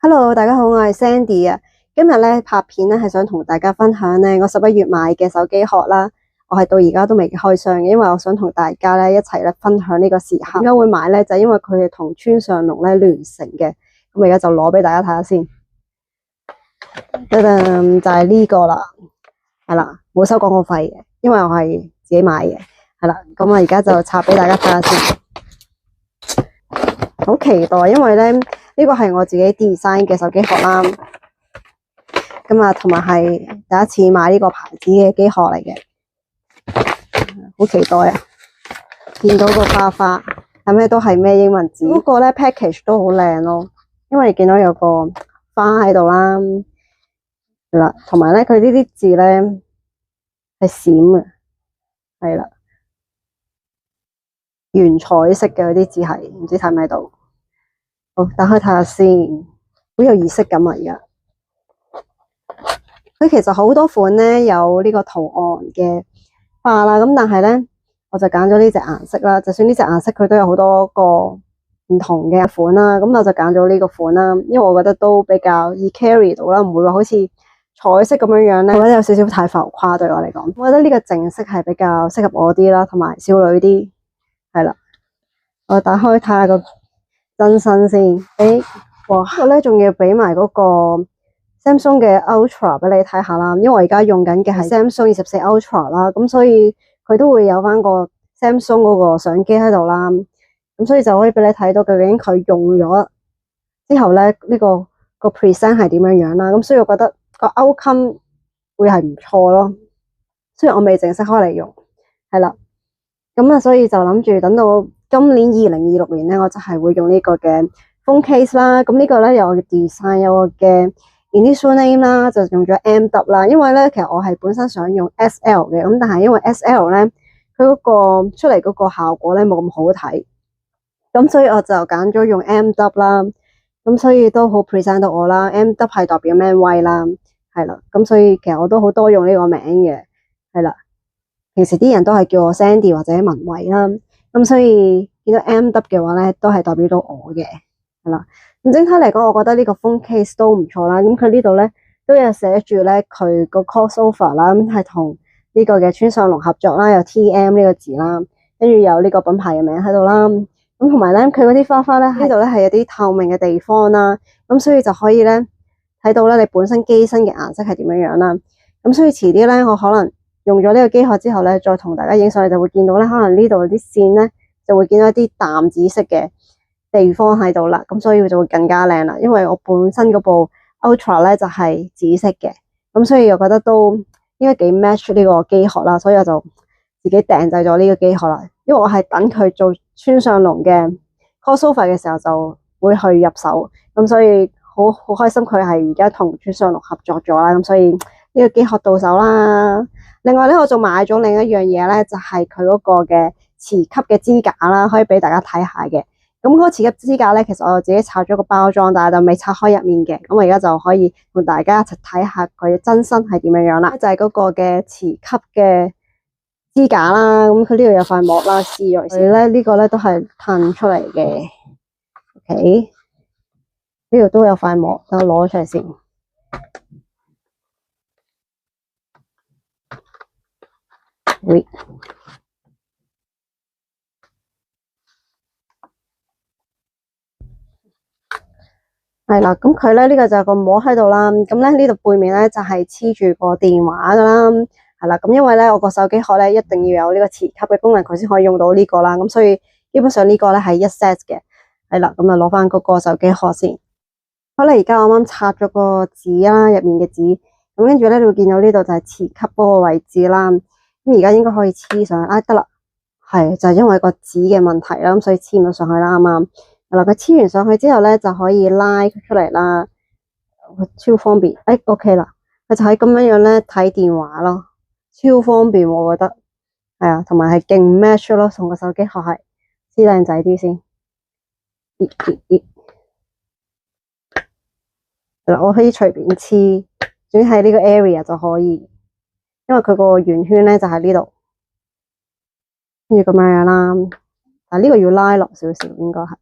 Hello，大家好，我係 Sandy 啊。今日咧拍片咧係想同大家分享咧我11月買嘅手機殼啦。我係到而家都未開箱嘅，因為我想同大家咧一齊咧分享呢個時刻。點解會買咧？就係因為佢係同村上隆咧聯成嘅。咁我而家就攞俾大家睇下先。就係呢個啦，係啦，冇收廣告費嘅，因為我係自己買嘅。係啦，咁我而家就拆俾大家睇下先。好期待，因為咧呢個係我自己 design 嘅手機殼啦。咁啊，同埋係第一次買呢個牌子嘅機殼嚟嘅，好期待啊！見到個花花，睇咩都係咩英文字。嗰個咧 package 都好靚咯，因為見到有個花喺度啦，係啦，同埋咧佢呢啲字咧係閃嘅，係啦，原彩色嘅嗰啲字係，唔知睇唔睇到？好，打開睇下先，好有儀式感啊！而家佢其實好多款咧有呢個圖案嘅花啦，咁但係咧我就揀咗呢隻顏色啦。就算呢隻顏色佢都有好多個唔同嘅款啦，咁我就揀咗呢個款啦，因為我覺得都比較易 carry 到啦，唔會話好似彩色咁樣樣咧，我覺得有少少太浮誇對我嚟講。我覺得呢個淨色係比較適合我啲啦，同埋少女啲，係啦。我打開睇下個真身先，哇！呢個咧仲要俾埋嗰個 Samsung 嘅 Ultra 俾你睇下啦，因為我而家用緊嘅係 Samsung 24 Ultra 啦，咁所以佢都會有翻個 Samsung 嗰個相機喺度啦，咁所以就可以俾你睇到究竟佢用咗之後咧呢個 present 係點樣樣啦，咁所以我覺得個 outcome 會係唔錯咯。雖然我未正式開嚟用，係啦，咁啊，所以就諗住等到今年2026年咧，我就係會用呢個嘅 phone case 啦。咁呢個咧有我嘅 design， 有我嘅 initial name 啦，就用咗 MW 啦。因為咧，其實我係本身想用 SL 嘅，咁但係因為 SL 咧，佢嗰個出嚟嗰個效果咧冇咁好睇，咁所以我就揀咗用 MW 啦。咁所以都好 present 到我啦。MW 係代表 man 威啦，係啦。咁所以其實我都好多用呢個名嘅，係啦。平時啲人都係叫我 Sandy 或者文慧啦。咁所以見到 MW 嘅話咧，都係代表到我嘅，係啦。咁整體嚟講，我覺得呢個 phone case 都唔錯啦。咁佢呢度咧都有寫住咧佢個 crossover 啦，咁係同呢個嘅村上隆合作啦，有 TM 呢個字啦，跟住有呢個品牌嘅名喺度啦。咁同埋咧，佢嗰啲花花咧呢度咧係有啲透明嘅地方啦，咁所以就可以咧睇到咧你本身機身嘅顏色係點樣樣啦。咁所以遲啲咧，我可能用咗呢個機殼之後咧，再同大家影相，你就會見到咧，可能呢度啲線咧就會見到一啲淡紫色嘅地方喺度啦，咁所以就會更加靚啦。因為我本身嗰部 Ultra 咧就係紫色嘅，咁所以我覺得都應該幾 match 呢個機殼啦，所以我就自己訂製咗呢個機殼啦。因為我係等佢做村上隆嘅 crossover 嘅時候就會去入手，咁所以好開心佢係而家同村上隆合作咗啦，咁所以呢個機殼到手啦。另外咧，我仲買咗另一樣嘢咧，就係佢嗰個嘅磁吸嘅支架啦，可以俾大家睇下嘅。咁嗰個磁吸支架咧，其實我自己拆咗個包裝，但係就未拆開入面嘅。咁我而家就可以同大家一齊睇下佢真身係點樣樣啦。就係嗰個嘅磁吸嘅支架啦。咁佢呢度有塊膜啦，試咗先咧。呢個咧都係噴出嚟嘅。OK，呢度都有塊膜，等我攞出嚟先。會係啦，咁佢咧呢個就係個膜喺度啦。咁咧呢度背面咧就係黐住個電話噶啦。係啦，咁因為咧我個手機殼咧一定要有呢個磁吸嘅功能，佢先可以用到呢個啦。咁所以基本上呢個咧係一 set 嘅。係啦，咁啊攞翻嗰個手機殼先。好啦，而家我啱拆咗個紙啦，入面嘅紙。咁跟住咧你會見到呢度就係磁吸嗰個位置啦。咁而家應該可以黐上去啊，得啦，係就係因為個紙嘅問題啦，咁所以黐唔到上去啦，啱啱。嗱，佢黐完上去之後咧，就可以拉佢出嚟啦，超方便。OK 啦，佢就喺咁樣樣咧睇電話咯，超方便，我覺得係啊，同埋係勁 match 咯，同個手機殼係黐靚仔啲先。嗱，我可以隨便黐，總之喺呢個 area 就可以。因為佢個圓圈咧就喺呢度，跟住咁樣樣啦。但呢個要拉落少少，應該係，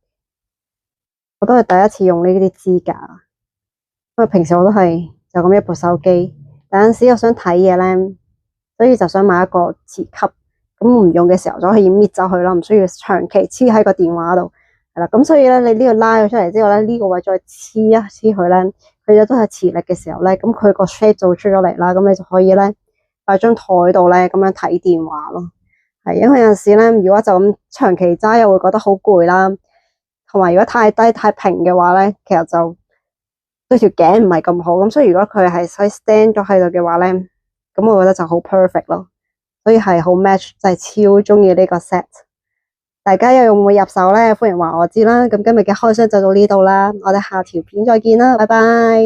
我都係第一次用呢啲支架。因為平時我都係就咁一部手機，有陣時我想睇嘢咧，所以就想買一個磁吸，咁唔用嘅時候就可以搣走佢啦，唔需要長期黐喺個電話度，係啦。咁所以咧，你呢個拉咗出嚟之後咧，呢個位再黐一黐佢咧，佢亦都係磁力嘅時候咧，咁佢個 shape 就會出咗嚟啦，咁你就可以咧擺張台度咧咁樣睇電話咯。係，因為有陣時咧，如果就咁長期揸又會覺得好攰啦，同埋如果太低太平嘅話咧，其實就對條頸唔係咁好。咁所以如果佢係可以 stand 咗喺度嘅話咧，咁我覺得就好 perfect 咯。所以係好 match，真係超中意呢個 set。大家又會唔會入手咧？歡迎話我知啦。咁今日嘅開箱就到呢度啦，我哋下條片再見啦，拜拜。